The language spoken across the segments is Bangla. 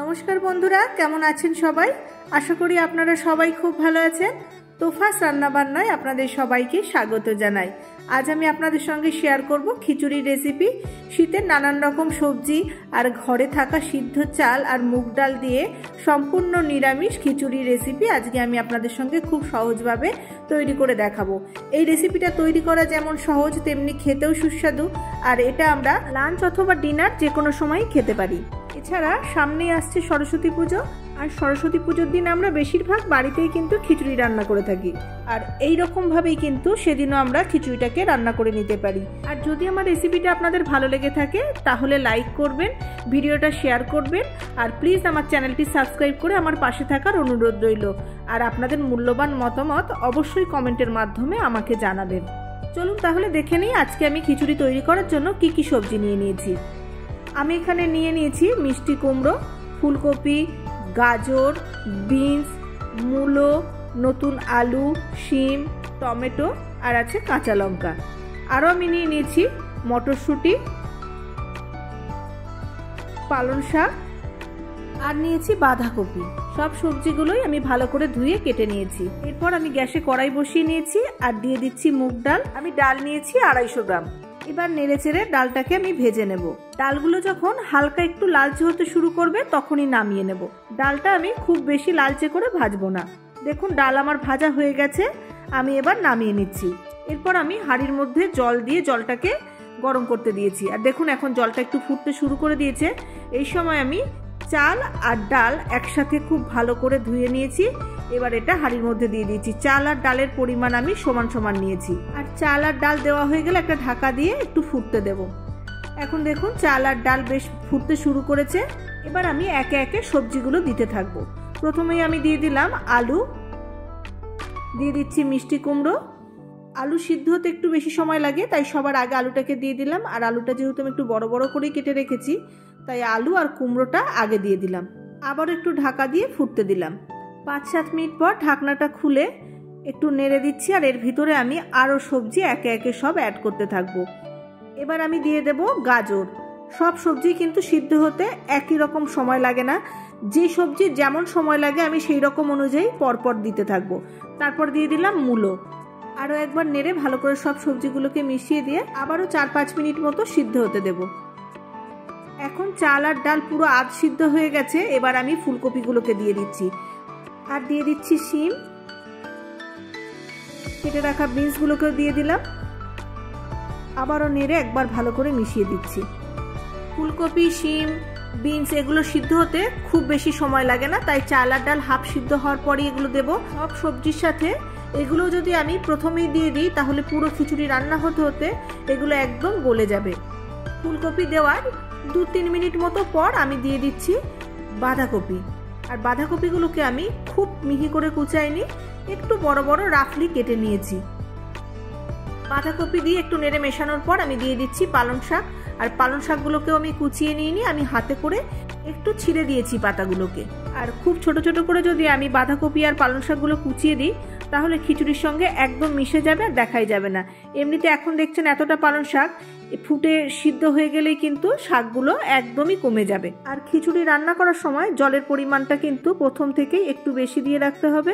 নমস্কার বন্ধুরা, কেমন আছেন সবাই? আশা করি আপনারা সবাই খুব ভালো আছেন। তোফাস রান্নাবান্নায় আপনাদের সবাইকে স্বাগত জানাই। আজ আমি আপনাদের সঙ্গে শেয়ার করব খিচুড়ি রেসিপি। শীতের নানান রকম সবজি আর ঘরে থাকা সিদ্ধ চাল আর মুগ ডাল দিয়ে সম্পূর্ণ নিরামিষ খিচুড়ি রেসিপি আজকে আমি আপনাদের সঙ্গে খুব সহজভাবে তৈরি করে দেখাবো। এই রেসিপিটা তৈরি করা যেমন সহজ, তেমনি খেতেও সুস্বাদু। আর এটা আমরা লাঞ্চ অথবা ডিনার যে কোনো সময় খেতে পারি। এছাড়া সামনেই আসছে সরস্বতী পুজো, আর সরস্বতী পুজোর দিন আমরা বেশিরভাগ বাড়িতেই কিন্তু খিচুড়ি রান্না করে থাকি। আর এই রকমভাবেই কিন্তু সেদিনও আমরা খিচুড়িটাকে রান্না করে নিতে পারি। আর যদি আমার রেসিপিটা আপনাদের ভালো লেগে থাকে তাহলে লাইক করবেন, ভিডিওটা শেয়ার করবেন, আর প্লিজ আমার চ্যানেলটি সাবস্ক্রাইব করে আমার পাশে থাকার অনুরোধ রইল। আর আপনাদের মূল্যবান মতামত অবশ্যই কমেন্টের মাধ্যমে আমাকে জানাবেন। চলুন তাহলে দেখে নিই আজকে আমি খিচুড়ি তৈরি করার জন্য কি কি সবজি নিয়ে নিয়েছি। আমি এখানে নিয়ে নিয়েছি মিষ্টি কুমড়ো, ফুলকপি, গাজর, বিনস, মূলো, নতুন আলু, শিম, টমেটো, আর আছে কাঁচা লঙ্কা। আরও আমি নিয়ে নিয়েছি মটরশুঁটি, পালং শাক, আর নিয়েছি বাঁধাকপি। সব সবজিগুলোই আমি ভালো করে ধুয়ে কেটে নিয়েছি। এরপর আমি গ্যাসে কড়াই বসিয়ে নিয়েছি আর দিয়ে দিচ্ছি মুগ ডাল। আমি ডাল নিয়েছি 250 গ্রাম। এবার নেড়েচেড়ে ডালটাকে আমি ভেজে নেব। ডালগুলো যখন হালকা একটু লালচে হতে শুরু করবে তখনই নামিয়ে নেব। ডালটা আমি খুব বেশি লালচে করে ভাজবো না। দেখুন ডাল আমার ভাজা হয়ে গেছে, আমি এবার নামিয়ে নিচ্ছি। এরপর আমি হাঁড়ির মধ্যে জল দিয়ে জলটাকে গরম করতে দিয়েছি। আর দেখুন এখন জলটা একটু ফুটতে শুরু করে দিয়েছে। এই সময় আমি চাল আর ডাল একসাথে খুব ভালো করে ধুয়ে নিয়েছি। এবার এটা হাঁড়ির মধ্যে দিয়ে দিয়েছি। চাল আর ডালের পরিমাণ আমি সমান সমান নিয়েছি। আর চাল আর ডাল দেওয়া হয়ে গেলে একটা ঢাকা দিয়ে একটু ফুটতে দেব। এখন দেখুন চাল আর ডাল বেশ ফুটতে শুরু করেছে। এবার আমি একে একে সবজিগুলো দিতে থাকবো। প্রথমেই আমি দিয়ে দিলাম আলু, দিয়ে দিচ্ছি মিষ্টি কুমড়ো। আলু সিদ্ধ হতে একটু বেশি সময় লাগে, তাই সবার আগে আলুটাকে দিয়ে দিলাম। আর আলুটা যেহেতু আমি একটু বড় বড় করেই কেটে রেখেছি, তাই আলু আর কুমড়োটা আগে দিয়ে দিলাম। আবার একটু ঢাকা দিয়ে ফুটতে দিলাম। 5-7 মিনিট পর ঢাকনাটা খুলে একটু নেড়ে দিচ্ছি। আর এর ভিতরে আমি আরও সবজি একে একে সব অ্যাড করতে থাকবো। এবার আমি দিয়ে দেব গাজর। সব সবজি কিন্তু সিদ্ধ হতে একই রকম সময় লাগে না। যে সবজির যেমন সময় লাগে আমি সেই রকম অনুযায়ী পরপর দিতে থাকবো। তারপর দিয়ে দিলাম মূলো। আরও একবার নেড়ে ভালো করে সব সবজিগুলোকে মিশিয়ে দিয়ে আবারও 4-5 মিনিট মতো সিদ্ধ হতে দেব। এখন চাল আর ডাল পুরো আধ সিদ্ধ হয়ে গেছে। এবার আমি ফুলকপিগুলোকে দিয়ে দিচ্ছি। আর দিয়ে দিচ্ছি শিম, কেটে রাখা বিনসগুলোকেও দিয়ে দিলাম। আবারও নেড়ে একবার ভালো করে মিশিয়ে দিচ্ছি। ফুলকপি, শিম, বিনস এগুলো সিদ্ধ হতে খুব বেশি সময় লাগে না, তাই চাল আর ডাল হাফ সিদ্ধ হওয়ার পরই এগুলো দেব। সব সবজির সাথে এগুলো যদি আমি প্রথমেই দিয়ে দিই তাহলে পুরো খিচুড়ি রান্না হতে হতে এগুলো একদম গলে যাবে। ফুলকপি দেওয়ার 2-3 মিনিট মতো পর আমি দিয়ে দিচ্ছি বাঁধাকপি। আর বাঁধাকপিগুলোকে আমি খুব মিহি করে কুচাইনি, একটু বড় বড় রাফলি কেটে নিয়েছি। বাঁধাকপি দিয়ে একটু নেড়ে মেশানোর পর আমি দিয়ে দিচ্ছি পালং শাক। আর পালং শাকগুলোকেও আমি কুচিয়ে নিইনি, আমি হাতে করে একটু ছিঁড়ে দিয়েছি পাতাগুলোকে। আর খুব ছোট ছোট করে যদি আমি বাঁধাকপি আর পালং শাকগুলো কুচিয়ে দিই তাহলে খিচুড়ির সঙ্গে একদম মিশে যাবে আর দেখাই যাবে না। এমনিতে এখন দেখছেন এতটা পালং শাক ফুটে সিদ্ধ হয়ে গেলেই কিন্তু শাকগুলো একদমই কমে যাবে। আর খিচুড়ি রান্না করার সময় জলের পরিমাণটা কিন্তু প্রথম থেকেই একটু বেশি দিয়ে রাখতে হবে,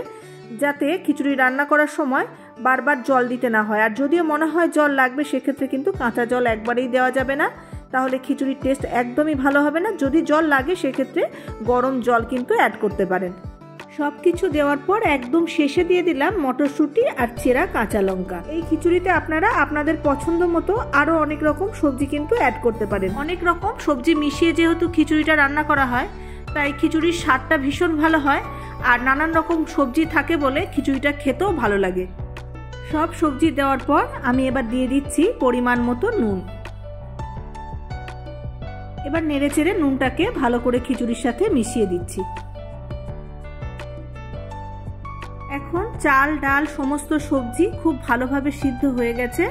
যাতে খিচুড়ি রান্না করার সময় বারবার জল দিতে না হয়। আর যদিও মনে হয় জল লাগবে সেক্ষেত্রে কিন্তু কাঁচা জল একবারেই দেওয়া যাবে না, তাহলে খিচুড়ির টেস্ট একদমই ভালো হবে না। যদি জল লাগে সেক্ষেত্রে গরম জল কিন্তু অ্যাড করতে পারেন। সব কিছু দেওয়ার পর একদম শেষে দিয়ে দিলাম মটরশুঁটি আর চেরা কাঁচা লঙ্কা। এই খিচুড়িতে আপনারা আপনাদের পছন্দ মতো আরও অনেক রকম সবজি কিন্তু অ্যাড করতে পারেন। অনেক রকম সবজি মিশিয়ে যেহেতু খিচুড়িটা রান্না করা হয়, তাই খিচুড়ির স্বাদটা ভীষণ ভালো হয়। আর নানান রকম সবজি থাকে বলে খিচুড়িটা খেতেও ভালো লাগে। সব সবজি দেওয়ার পর আমি এবার দিয়ে দিচ্ছি পরিমাণ মতো নুন। এবার নেড়েচেড়ে নুনটাকে ভালো করে খিচুড়ির সাথে মিশিয়ে দিচ্ছি। এখন চাল ডাল সমস্ত সবজি খুব ভালোভাবে সিদ্ধ হয়ে গেছে।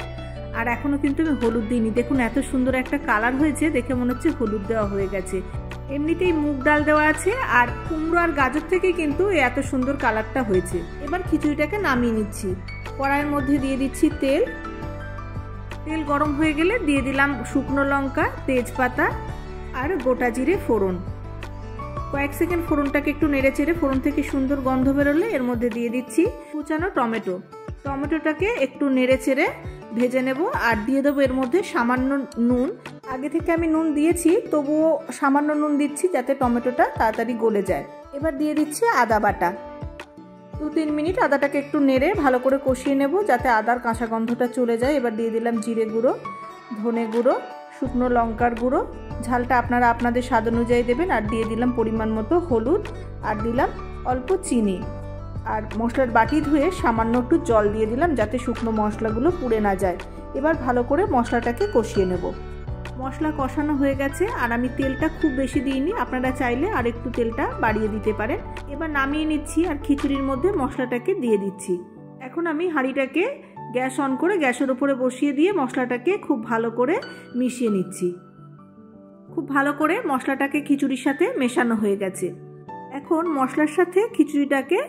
আর এখনো কিন্তু আমি হলুদ দিইনি। দেখুন এত সুন্দর একটা কালার হয়েছে, দেখে মনে হচ্ছে হলুদ দেওয়া হয়ে গেছে। এমনিতেই মুগ ডাল দেওয়া আছে আর কুমড়ো আর গাজর থেকে কিন্তু এত সুন্দর কালারটা হয়েছে। এবার খিচুড়িটাকে নামিয়ে নিচ্ছি। কড়াইয়ের মধ্যে দিয়ে দিচ্ছি তেল। তেল গরম হয়ে গেলে দিয়ে দিলাম শুকনো লঙ্কা, তেজপাতা আর গোটা জিরে ফোড়ন। কয়েক সেকেন্ড ফোড়নটাকে একটু নেড়ে চেড়ে ফোড়ন থেকে সুন্দর গন্ধ বেরোলে এর মধ্যে দিয়ে দিচ্ছি কুচানো টমেটো। টমেটোটাকে একটু নেড়ে চেড়ে ভেজে নেব আর দিয়ে দেবো এর মধ্যে সামান্য নুন। আগে থেকে আমি নুন দিয়েছি, তবুও সামান্য নুন দিচ্ছি যাতে টমেটোটা তাড়াতাড়ি গলে যায়। এবার দিয়ে দিচ্ছি আদা বাটা। 2-3 মিনিট আদাটাকে একটু নেড়ে ভালো করে কষিয়ে নেব যাতে আদার কাঁচা গন্ধটা চলে যায়। এবার দিয়ে দিলাম জিরে গুঁড়ো, ধনে গুঁড়ো, শুকনো লঙ্কার গুঁড়ো, ঝালটা আপনারা আপনাদের স্বাদ অনুযায়ী দেবেন। আর দিয়ে দিলাম পরিমাণ মতো হলুদ, আর দিলাম অল্প চিনি। আর মশলার বাটি ধুয়ে সামান্য একটু জল দিয়ে দিলাম যাতে শুকনো মশলাগুলো পুড়ে না যায়। এবার ভালো করে মশলাটাকে কষিয়ে নেব। মশলা কষানো হয়ে গেছে আর আমি তেলটা খুব বেশি দিইনি, আপনারা চাইলে আর একটু তেলটা বাড়িয়ে দিতে পারেন। এবার নামিয়ে নিচ্ছি আর খিচুড়ির মধ্যে মশলাটাকে দিয়ে দিচ্ছি। এখন আমি হাঁড়িটাকে গ্যাস অন করে গ্যাসের উপরে বসিয়ে দিয়ে মশলাটাকে খুব ভালো করে মিশিয়ে নিচ্ছি। খুব ভালো করে মশলাটাকে খিচুড়ির সাথে মেশানো হয়ে গেছে। এখন মশলার সাথে খিচুড়িটাকে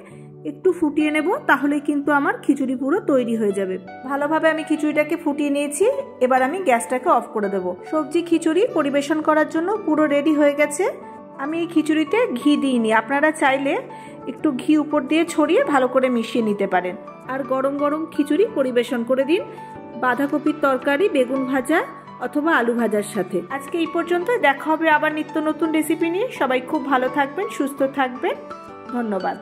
একটু ফুটিয়ে নেব, তাহলে কিন্তু আমার খিচুড়ি পুরো তৈরি হয়ে যাবে। ভালোভাবে আমি খিচুড়িটাকে ফুটিয়ে নিয়েছি। এবার আমি গ্যাসটাকে অফ করে দেব। সবজি খিচুড়ি পরিবেশন করার জন্য পুরো রেডি হয়ে গেছে। আমি এই খিচুড়িতে ঘি দিইনি, আপনারা চাইলে একটু ঘি উপর দিয়ে ছড়িয়ে ভালো করে মিশিয়ে নিতে পারেন। আর গরম গরম খিচুড়ি পরিবেশন করে দিন বাঁধাকপির তরকারি, বেগুন ভাজা অথবা আলু ভাজার সাথে। আজকে এই পর্যন্ত, দেখা হবে আবার নিত্য নতুন রেসিপি নিয়ে। সবাই খুব ভালো থাকবেন, সুস্থ থাকবেন। ধন্যবাদ।